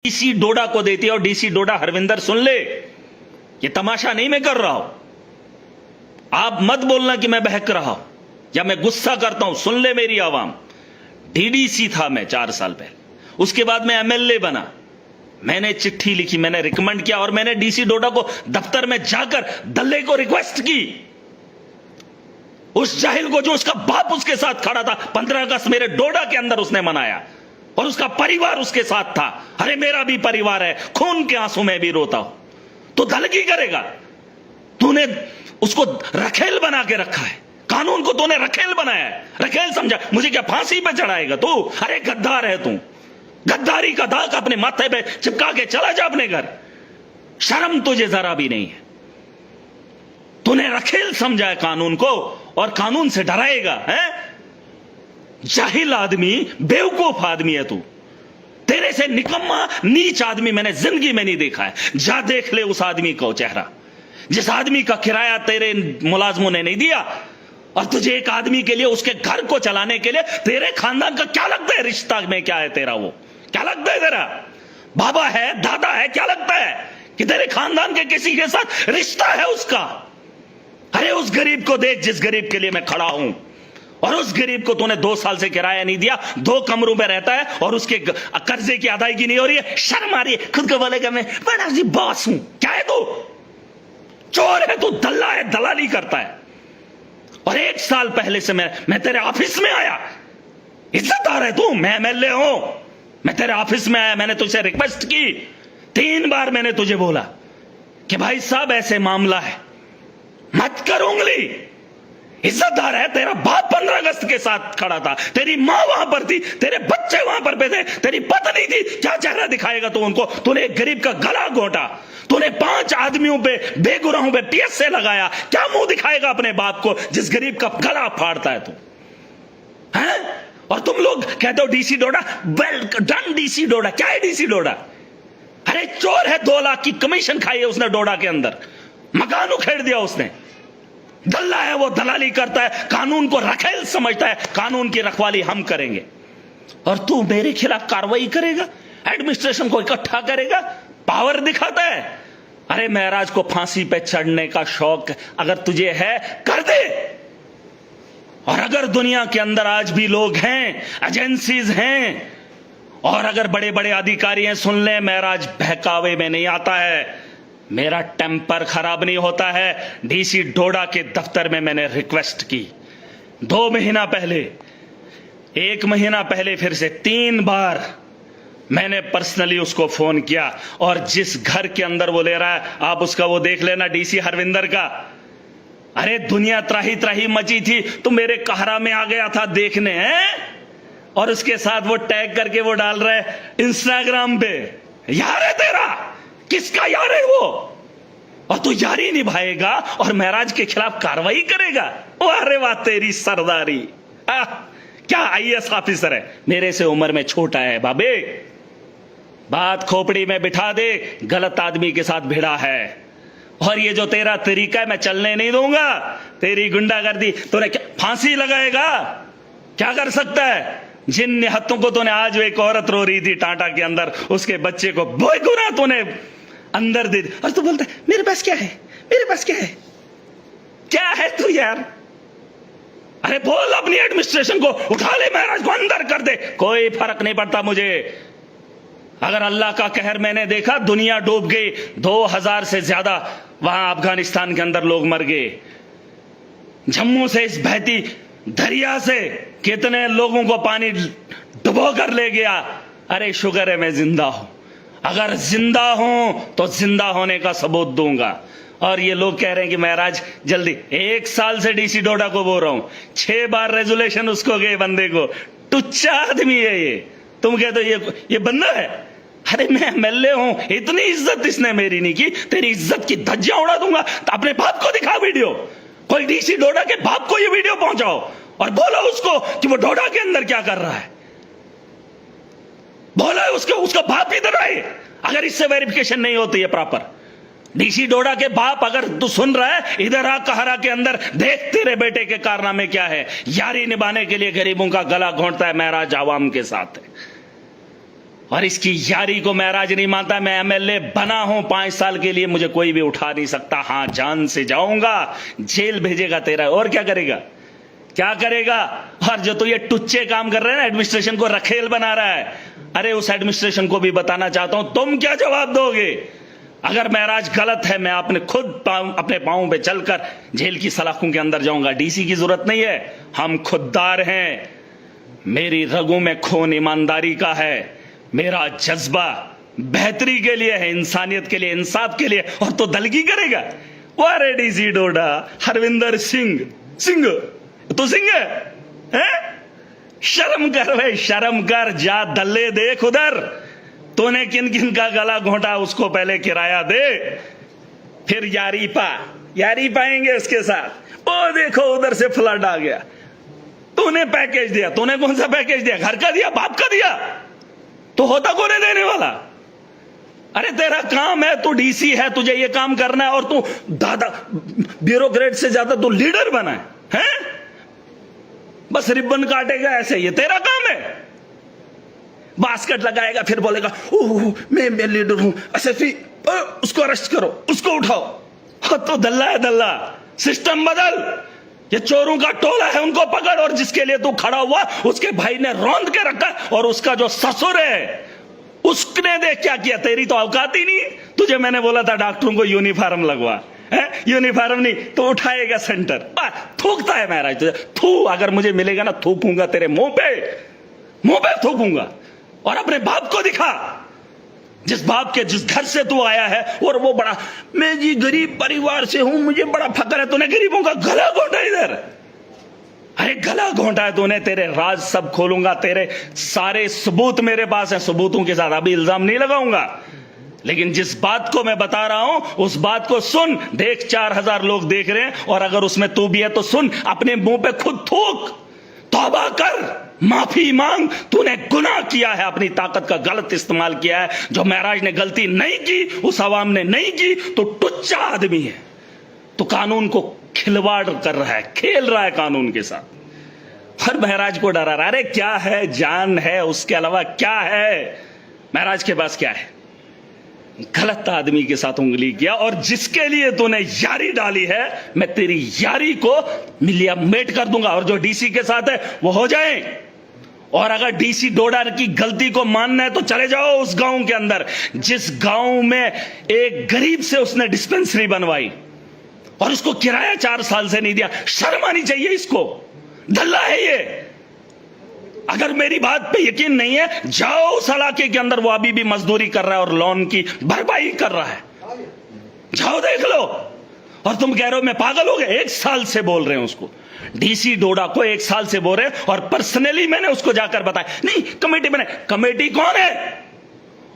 DC डोडा को देती है और डीसी डोडा हरविंदर सुन ले, ये तमाशा नहीं मैं कर रहा हूं। आप मत बोलना कि मैं बहक रहा हूं या मैं गुस्सा करता हूं। सुन ले मेरी आवाम, डीडीसी था मैं 4 साल पहले, उसके बाद मैं एमएलए बना। मैंने चिट्ठी लिखी, मैंने रिकमेंड किया और मैंने डीसी डोडा को दफ्तर में जाकर दल्ले को रिक्वेस्ट की, उस जाहिल को जो उसका बाप उसके साथ खड़ा था। 15 अगस्त मेरे डोडा के अंदर उसने मनाया और उसका परिवार उसके साथ था। अरे मेरा भी परिवार है, खून के आंसू में भी रोता हूं। तो दलगी करेगा? तूने उसको रखेल बना के रखा है, कानून को तूने रखेल बनाया है, रखेल समझा। मुझे क्या फांसी पे चढ़ाएगा तू? अरे गद्दार है तू, गद्दारी का दाग अपने माथे पे चिपका के चला जा अपने घर। शर्म तुझे जरा भी नहीं है। तूने रखेल समझा है कानून को और कानून से डराएगा है? जाहिल आदमी, बेवकूफ आदमी है तू। तेरे से निकम्मा नीच आदमी मैंने जिंदगी में नहीं देखा है। जा देख ले उस आदमी को चेहरा, जिस आदमी का किराया तेरे मुलाजमों ने नहीं दिया और तुझे एक आदमी के लिए, उसके घर को चलाने के लिए तेरे खानदान का क्या लगता है? रिश्ता में क्या है तेरा? वो क्या लगता है तेरा? बाबा है, दादा है? क्या लगता है कि तेरे खानदान के किसी के साथ रिश्ता है उसका? अरे उस गरीब को देख जिस गरीब के लिए मैं खड़ा हूं, और उस गरीब को तूने 2 साल से किराया नहीं दिया, 2 कमरों में रहता है और उसके कर्जे की अदायगी नहीं हो रही है। शर्म आ रही है? खुद को बोलेगा मैं बड़ा जी बॉस हूं। क्या है तू? चोर है तू, दल्ला है, दलाली करता है। और 1 साल पहले से मैं तेरे ऑफिस में आया, इज्जतदार है तू, मैं एमएलए हूं, मैं तेरे ऑफिस में आया, मैंने तुझसे रिक्वेस्ट की, 3 बार मैंने तुझे बोला कि भाई साहब ऐसे मामला है, मत कर उंगली। इज्जतदार है, तेरा बाप 15 अगस्त के साथ खड़ा था, तेरी मां वहां पर थी, तेरे बच्चे वहां पर थे, तेरी पत्नी थी। क्या चेहरा दिखाएगा तू उनको? तूने एक गरीब का गला घोटा, तूने 5 आदमियों पे, बेगुनाहों पे पीएसए लगाया। क्या मुंह दिखाएगा अपने बाप को जिस गरीब का गला फाड़ता है तू? हैं? और तुम लोग कहते हो डीसी डोडा, वेल डन डीसी डोडा। क्या है डीसी डोडा? अरे चोर है, 2 लाख की कमीशन खाई है उसने डोडा के अंदर, मकान उखेड़ दिया उसने। दल्ला है वो, दलाली करता है, कानून को रखेल समझता है, कानून की रखवाली हम करेंगे और तू मेरे खिलाफ कार्रवाई करेगा, एडमिनिस्ट्रेशन को इकट्ठा करेगा, पावर दिखाता है। अरे महराज को फांसी पे चढ़ने का शौक अगर तुझे है कर दे। और अगर दुनिया के अंदर आज भी लोग हैं, एजेंसीज हैं और अगर बड़े बड़े अधिकारी हैं, सुन ले महराज बहकावे में नहीं आता है, मेरा टेम्पर खराब नहीं होता है। डीसी डोडा के दफ्तर में मैंने रिक्वेस्ट की 2 महीना पहले, 1 महीना पहले, फिर से 3 बार मैंने पर्सनली उसको फोन किया। और जिस घर के अंदर वो ले रहा है, आप उसका वो देख लेना, डीसी हरविंदर का। अरे दुनिया त्राही त्राही मची थी, तो मेरे कहरा में आ गया था देखने हैं, और उसके साथ वो टैग करके वो डाल रहा है इंस्टाग्राम पे। यार है तेरा? किसका यार है वो? और तू यारी निभाएगा और महराज के खिलाफ कार्रवाई करेगा? अरे वाह तेरी सरदारी। क्या आईएएस ऑफिसर है, मेरे से उम्र में छोटा है बाबे। बात खोपड़ी में बिठा दे, गलत आदमी के साथ भिड़ा है। और ये जो तेरा तरीका है मैं चलने नहीं दूंगा। तेरी गुंडागर्दी, तूने क्या फांसी लगाएगा? क्या कर सकता है? जिन निहत्तों को तूने, आज एक औरत रो रही थी टाटा के अंदर, उसके बच्चे को बेगुनाह तूने अंदर दे दी और तू बोलता है मेरे पास क्या है, मेरे पास क्या है? क्या है तू यार? अरे बोल अपनी एडमिनिस्ट्रेशन को उठा ले, महाराज को अंदर कर दे, कोई फर्क नहीं पड़ता मुझे। अगर अल्लाह का कहर मैंने देखा, दुनिया डूब गई, 2000 से ज्यादा वहां अफगानिस्तान के अंदर लोग मर गए। जम्मू से इस बहती दरिया से कितने लोगों को पानी डुबो कर ले गया। अरे शुक्र है मैं जिंदा हूं, अगर जिंदा हूं तो जिंदा होने का सबूत दूंगा। और ये लोग कह रहे हैं कि महाराज जल्दी, 1 साल से डीसी डोडा को बोल रहा हूं, 6 बार रेजोल्यूशन उसको गए बंदे को। टुच्चा आदमी है ये, तुम कहते हो ये बंदा है? अरे मैं एमएलए हूं, इतनी इज्जत इसने मेरी नहीं की, तेरी इज्जत की धज्जियां उड़ा दूंगा। तो अपने बाप को दिखा वीडियो, कोई डीसी डोडा के बाप को ये वीडियो पहुंचाओ और बोलो उसको कि वो डोडा के अंदर क्या कर रहा है। बोला उसको, उसका बाप इधर आए। अगर इससे वेरिफिकेशन नहीं होती है प्रॉपर, डीसी डोडा के बाप अगर तू सुन रहा है, इधर आ कहरा के अंदर, देख तेरे बेटे के कारनामे क्या है। यारी निभाने के लिए गरीबों का गला घोंटता है, महराज आवाम के साथ है। और इसकी यारी को महराज नहीं मानता। मैं एमएलए बना हूं 5 साल के लिए, मुझे कोई भी उठा नहीं सकता। हां, जान से जाऊंगा, जेल भेजेगा तेरा, और क्या करेगा, क्या करेगा। और जो तो ये टुच्चे काम कर रहे हैं ना, एडमिनिस्ट्रेशन को रखेल बना रहा है, अरे उस एडमिनिस्ट्रेशन को भी बताना चाहता हूं, तुम क्या जवाब दोगे अगर महराज गलत है। मैं अपने पांव पे चलकर जेल की सलाखों के अंदर जाऊंगा। डीसी की जरूरत नहीं है, हम खुददार हैं। मेरी रगों में खून ईमानदारी का है, मेरा जज्बा बेहतरी के लिए है, इंसानियत के लिए, इंसाफ के लिए। और तो दलगी करेगा। अरे डीसी डोडा, हरविंदर सिंह, तो सिंह है? शर्म कर भाई, शर्म कर। जा दल्ले देख उधर, तूने किन किन का गला घोंटा, उसको पहले किराया दे, फिर यारी पाएंगे इसके साथ। ओ देखो उधर से फ्लड आ गया, तूने पैकेज दिया। तूने कौन सा पैकेज दिया? घर का दिया, बाप का दिया? तो होता कौन है देने वाला? अरे तेरा काम है, तू डीसी है, तुझे ये काम करना है, और तू दादा ब्यूरोक्रेट से ज्यादा तू लीडर बना है? बस रिबन काटेगा ऐसे, ये तेरा काम है? बास्केट लगाएगा, फिर बोलेगा ओह मैं लीडर हूं, एसएसपी उसको अरेस्ट करो, उसको उठाओ। हाँ, तो दल्ला है दल्ला, सिस्टम बदल। ये चोरों का टोला है, उनको पकड़। और जिसके लिए तू खड़ा हुआ उसके भाई ने रौंद के रखा, और उसका जो ससुर है उसने देख क्या किया। तेरी तो औकात ही नहीं। तुझे मैंने बोला था डॉक्टरों को यूनिफॉर्म लगवा, यूनिफॉर्म नहीं तो उठाएगा सेंटर। थूकता है महराज तुझे। थू, अगर मुझे मिलेगा ना थूकूंगा तेरे मुंह पे थूकूंगा। और अपने बाप को दिखा, जिस बाप के जिस घर से तू आया है, और वो बड़ा, मैं जी गरीब परिवार से हूं, मुझे बड़ा फक्र है। तूने गरीबों का गला घोंटा इधर। अरे गला घोंटा है तूने, तेरे राज सब खोलूंगा, तेरे सारे सबूत मेरे पास हैं। सबूतों के साथ अभी इल्जाम नहीं लगाऊंगा, लेकिन जिस बात को मैं बता रहा हूं उस बात को सुन। देख 4000 लोग देख रहे हैं, और अगर उसमें तू भी है तो सुन, अपने मुंह पे खुद थूक, तौबा कर, माफी मांग। तूने गुनाह किया है, अपनी ताकत का गलत इस्तेमाल किया है। जो महराज ने गलती नहीं की, उस आवाम ने नहीं की, तो टुच्चा आदमी है। तो कानून को खिलवाड़ कर रहा है, खेल रहा है कानून के साथ। हर महराज को डरा रहा है। अरे क्या है, जान है, उसके अलावा क्या है महराज के पास? क्या है? गलत आदमी के साथ उंगली किया, और जिसके लिए तूने यारी डाली है, मैं तेरी यारी को मिलियामेट कर दूंगा। और जो डीसी के साथ है वो हो जाए। और अगर डीसी डोडा की गलती को मानना है तो चले जाओ उस गांव के अंदर, जिस गांव में एक गरीब से उसने डिस्पेंसरी बनवाई, और उसको किराया 4 साल से नहीं दिया। शर्म आनी चाहिए इसको, दल्ला है ये। अगर मेरी बात पे यकीन नहीं है, जाओ उस इलाके के अंदर, वो अभी भी मजदूरी कर रहा है और लोन की भरपाई कर रहा है, जाओ देख लो। और तुम कह रहे हो मैं पागल हो गया। 1 साल से बोल रहे हैं उसको, डीसी डोडा को 1 साल से बोल रहे हैं, और पर्सनली मैंने उसको जाकर बताया, नहीं कमेटी बने। कमेटी कौन है?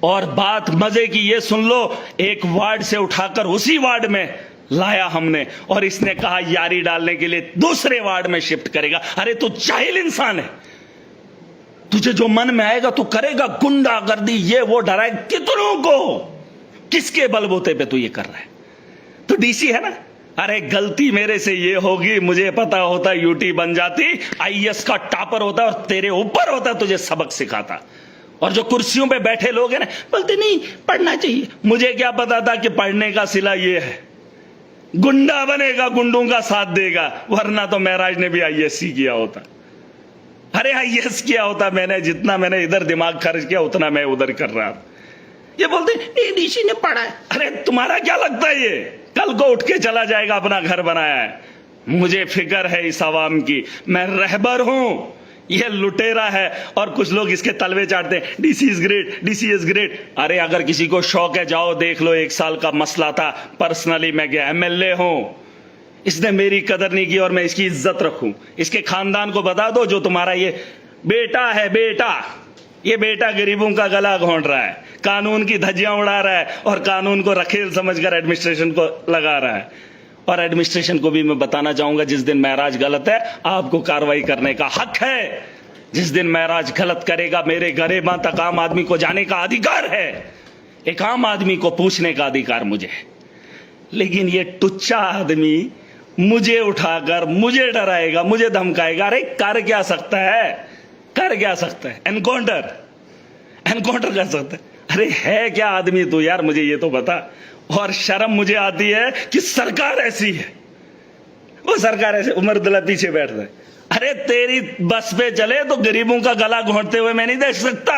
और बात मजे की ये सुन लो, एक वार्ड से उठाकर उसी वार्ड में लाया हमने, और इसने कहा यारी डालने के लिए दूसरे वार्ड में शिफ्ट करेगा। अरे तू जाहिल इंसान है, तुझे जो मन में आएगा तू करेगा। गुंडागर्दी ये वो डराए कितनों को, किसके बलबूते पे तू ये कर रहा है? तो डीसी है ना। अरे गलती मेरे से ये होगी, मुझे पता होता यूटी बन जाती, आईएएस का टॉपर होता और तेरे ऊपर होता, तुझे सबक सिखाता। और जो कुर्सियों पे बैठे लोग हैं ना, बोलते नहीं पढ़ना चाहिए। मुझे क्या पता था कि पढ़ने का सिला ये है, गुंडा बनेगा, गुंडों का साथ देगा, वरना तो महराज ने भी आईएएस किया होता। अरे आईएएस किया होता मैंने, जितना मैंने इधर दिमाग खर्च किया उतना मैं उधर कर रहा था। ये बोलते नहीं डीसी ने पढ़ा है। अरे तुम्हारा क्या लगता है ये कल को उठ के चला जाएगा, अपना घर बनाया है? मुझे फिक्र है इस आवाम की, मैं रहबर हूं, ये लुटेरा है। और कुछ लोग इसके तलवे चाटते हैं, DC is great, DC is great. अरे अगर किसी को शौक है जाओ देख लो, 1 साल का मसला था, पर्सनली मैं गया, एमएलए हूं, इसने मेरी कदर नहीं की और मैं इसकी इज्जत रखूं। इसके खानदान को बता दो, जो तुम्हारा ये बेटा है, ये बेटा गरीबों का गला घोंट रहा है, कानून की धज्जियां उड़ा रहा है, और कानून को रखेल समझकर एडमिनिस्ट्रेशन को लगा रहा है। और एडमिनिस्ट्रेशन को भी मैं बताना चाहूंगा, जिस दिन महराज गलत है आपको कार्रवाई करने का हक है। जिस दिन महराज गलत करेगा, मेरे गरेबा तक आम आदमी को जाने का अधिकार है, एक आम आदमी को पूछने का अधिकार मुझे है। लेकिन ये टुच्चा आदमी मुझे उठाकर मुझे डराएगा, मुझे धमकाएगा। अरे कर क्या सकता है, कर क्या सकता है? एनकाउंटर कर सकता है। अरे है क्या आदमी तू यार, मुझे ये तो बता। और शर्म मुझे आती है कि सरकार ऐसी है, वो सरकार ऐसे। उमर अब्दुल्ला पीछे बैठ रहा है। अरे तेरी बस पे चले तो गरीबों का गला घोंटते हुए मैं नहीं देख सकता।